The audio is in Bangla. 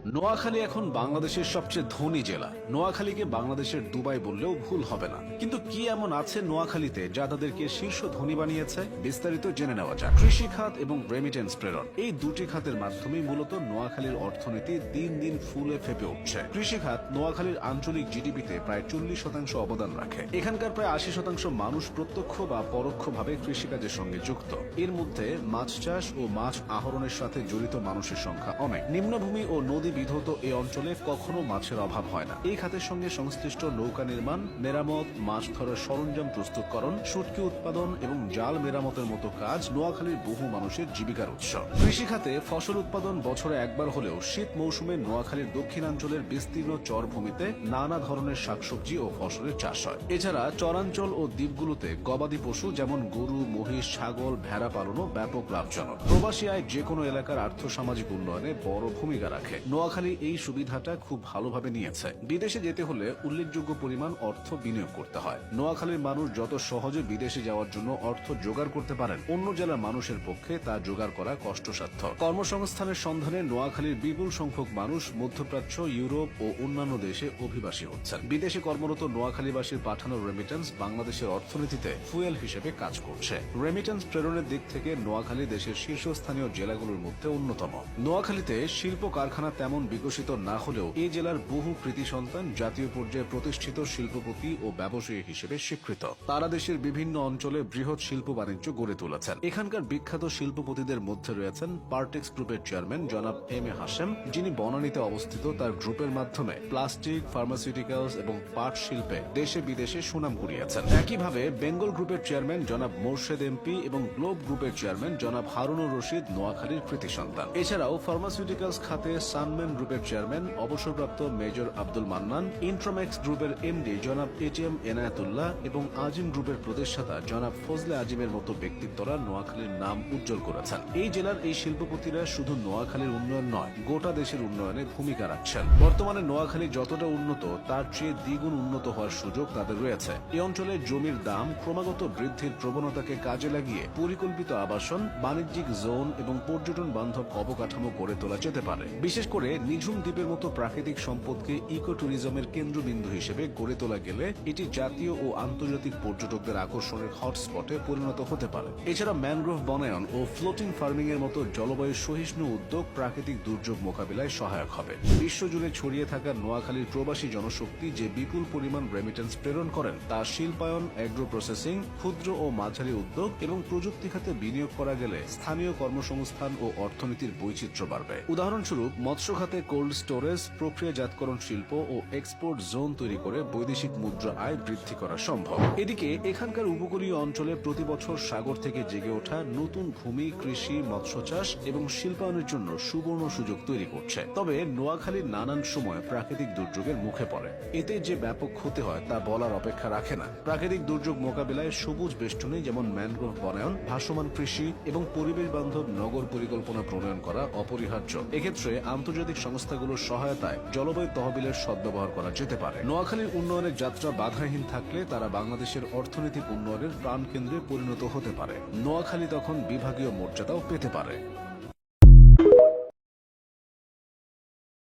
নোয়াখালী এখন বাংলাদেশের সবচেয়ে ধনী জেলা। নোয়াখালীকে বাংলাদেশের দুবাই বললেও ভুল হবে না। কিন্তু কি এমন আছে নোয়াখালীতে যা তাদেরকে শীর্ষ ধনী বানিয়েছে? বিস্তারিত জেনে নেওয়া যাক। কৃষি খাত এবং রেমিটেন্স প্রেরণ, এই দুটি খাতের মাধ্যমেই মূলত নোয়াখালীর অর্থনীতি দিন দিন ফুলে ফেপে উঠছে। কৃষি খাত নোয়াখালীর আঞ্চলিক জিডিপিতে প্রায় 40% অবদান রাখে। এখানকার প্রায় 80% মানুষ প্রত্যক্ষ বা পরোক্ষভাবে কৃষিকাজের সঙ্গে যুক্ত। এর মধ্যে মাছ চাষ ও মাছ আহরণের সাথে জড়িত মানুষের সংখ্যা অনেক। নিম্নভূমি ও নদী বিধৌত এই অঞ্চলে কখনো মাছের অভাব হয় না। এই খাতের সঙ্গে সংশ্লিষ্ট নৌকা নির্মাণ, মেরামত, মাছ ধরার সরঞ্জাম প্রস্তুতকরণ, শুটকি উৎপাদন এবং জাল মেরামতের মতো কাজ নোয়াখালীর বহু মানুষের জীবিকার উৎস। কৃষি খাতে ফসল উৎপাদন বছরে একবার হলেও শীত মৌসুমে নোয়াখালীর দক্ষিণাঞ্চলের বিস্তীর্ণ চরভূমিতে নানা ধরনের শাকসবজি ও ফসলের চাষ হয়। এছাড়া চরাঞ্চল ও দ্বীপগুলোতে গবাদি পশু যেমন গরু, মহিষ, ছাগল, ভেড়া পালনও ব্যাপক লাভজনক। প্রবাসী আয় যে কোনো এলাকার আর্থসামাজিক উন্নয়নে বড় ভূমিকা রাখে। নোয়াখালী এই সুবিধাটা খুব ভালোভাবে নিয়েছে। বিদেশে যেতে হলে উল্লেখযোগ্য পরিমাণ অর্থ বিনিয়োগ করতে হয়। নোয়াখালীর মানুষ যত সহজে বিদেশে যাওয়ার জন্য অর্থ জোগাড় করতে পারেন, অন্য জেলার মানুষের পক্ষে তা জোগাড় করা কষ্টসাধ্য। কর্মসংস্থানের সন্ধানে নোয়াখালীর বিপুল সংখ্যক মানুষ মধ্যপ্রাচ্য, ইউরোপ ও অন্যান্য দেশে অভিবাসী হচ্ছেন। বিদেশে কর্মরত নোয়াখালীবাসীর পাঠানো রেমিটেন্স বাংলাদেশের অর্থনীতিতে ফুয়েল হিসেবে কাজ করছে। রেমিটেন্স প্রেরণের দিক থেকে নোয়াখালী দেশের শীর্ষস্থানীয় জেলাগুলোর মধ্যে অন্যতম। নোয়াখালীতে শিল্প কারখানা তেমন বিকশিত না হলেও এই জেলার বহু কৃতি সন্তান জাতীয় পর্যায়ে প্রতিষ্ঠিত শিল্পপতি ও ব্যবসায়ী হিসেবে স্বীকৃত। তারা দেশের বিভিন্ন অঞ্চলে বৃহৎ শিল্প বাণিজ্য গড়ে তুলেছেন। এখানকার বিখ্যাত শিল্পপতিদের মধ্যে রয়েছেন পার্টেক্স গ্রুপের চেয়ারম্যান জনাব এম এ হাশেম, যিনি বনানীতে অবস্থিত তার গ্রুপের মাধ্যমে প্লাস্টিক, ফার্মাসিউটিক্যালস এবং পাট শিল্পে দেশে বিদেশে সুনাম কুড়িয়েছেন। একইভাবে বেঙ্গল গ্রুপের চেয়ারম্যান জনাব মোর্শেদ এমপি এবং গ্লোব গ্রুপের চেয়ারম্যান জনাব হারুনুর রশিদ নোয়াখালীর কৃতি সন্তান। এছাড়াও ফার্মাসিউটিক্যালস খাতে সানম্যান গ্রুপের চেয়ারম্যান অবসরপ্রাপ্ত মেজর আব্দুল মান্নান, ইন্ট্রোম্যাক্স গ্রুপের এমডি জনাব এটিএম এনায়েতুল্লাহ এবং আজিম গ্রুপের প্রতিষ্ঠাতা জনাব ফজলে আজিমের মতো ব্যক্তিত্বরা নোয়াখালীর নাম উজ্জ্বল করেছেন। এই জেলার এই শিল্পপতিরা শুধু নোয়াখালীর উন্নয়ন নয়, গোটা দেশের উন্নয়নে ভূমিকা রাখছেন। বর্তমানে নোয়াখালী যতটা উন্নত তার চেয়ে দ্বিগুণ উন্নত হওয়ার সুযোগ তাদের রয়েছে। এই অঞ্চলে জমির দাম ক্রমাগত বৃদ্ধির প্রবণতাকে কাজে লাগিয়ে পরিকল্পিত আবাসন, বাণিজ্যিক জোন এবং পর্যটন বান্ধব অবকাঠামো গড়ে তোলা যেতে পারে। বিশেষ করে নিঝুম দ্বীপের মতো প্রাকৃতিক সম্পদকে ইকো ট্যুরিজমের কেন্দ্রবিন্দু হিসেবে গড়ে তোলা গেলে এটি জাতীয় ও আন্তর্জাতিক পর্যটকদের আকর্ষণের হটস্পটে পরিণত হতে পারে। এছাড়া ম্যানগ্রোভ বনায়ন ও ফ্লোটিং ফার্মিং এর মতো জলবায়ু সহিষ্ণু উদ্যোগ প্রাকৃতিক দুর্যোগ মোকাবিলায় সহায়ক হবে। বিশ্বজুড়ে ছড়িয়ে থাকা নোয়াখালীর প্রবাসী জনশক্তি যে বিপুল পরিমাণ রেমিটেন্স প্রেরণ করেন, তা শিল্পায়ন, এগ্রো প্রসেসিং, ক্ষুদ্র ও মাঝারি উদ্যোগ এবং প্রযুক্তি খাতে বিনিয়োগ করা গেলে স্থানীয় কর্মসংস্থান ও অর্থনীতির বৈচিত্র্য বাড়বে। উদাহরণস্বরূপ মৎস্য খাতে কোল্ড স্টোরেজ, প্রক্রিয়াজাতকরণ শিল্প ও এক্সপোর্ট জোন তৈরি করে বৈদেশিক মুদ্রা আয় বৃদ্ধি করা সম্ভব। এদিকে এখানকার উপকূলীয় অঞ্চলে প্রতি বছর সাগর থেকে জেগে ওঠা নতুন ভূমি কৃষি, মৎস্য চাষ এবং শিল্পায়নের জন্য সুবর্ণ সুযোগ তৈরি করছে। তবে নোয়াখালীর নানান সময় প্রাকৃতিক দুর্যোগের মুখে পড়ে। এতে যে ব্যাপক ক্ষতি হয় তা বলার অপেক্ষা রাখে না। প্রাকৃতিক দুর্যোগ মোকাবিলায় সবুজ বেষ্টনী যেমন ম্যানগ্রোভ বনায়ন, ভাসমান কৃষি এবং পরিবেশ বান্ধব নগর পরিকল্পনা প্রণয়ন করা অপরিহার্য। এক্ষেত্রে আন্তর্জাতিক সংস্থাগুলোর সহায়তায় জলবায়ু তহবিলের সদ্ব্যবহার করা যেতে পারে। নোয়াখালীর উন্নয়নের যাত্রা বাধাহীন থাকলে তারা বাংলাদেশের অর্থনৈতিক উন্নয়নের প্রাণকেন্দ্রে পরিণত হতে পারে। নোয়াখালী তখন বিভাগীয় মর্যাদাও পেতে পারে।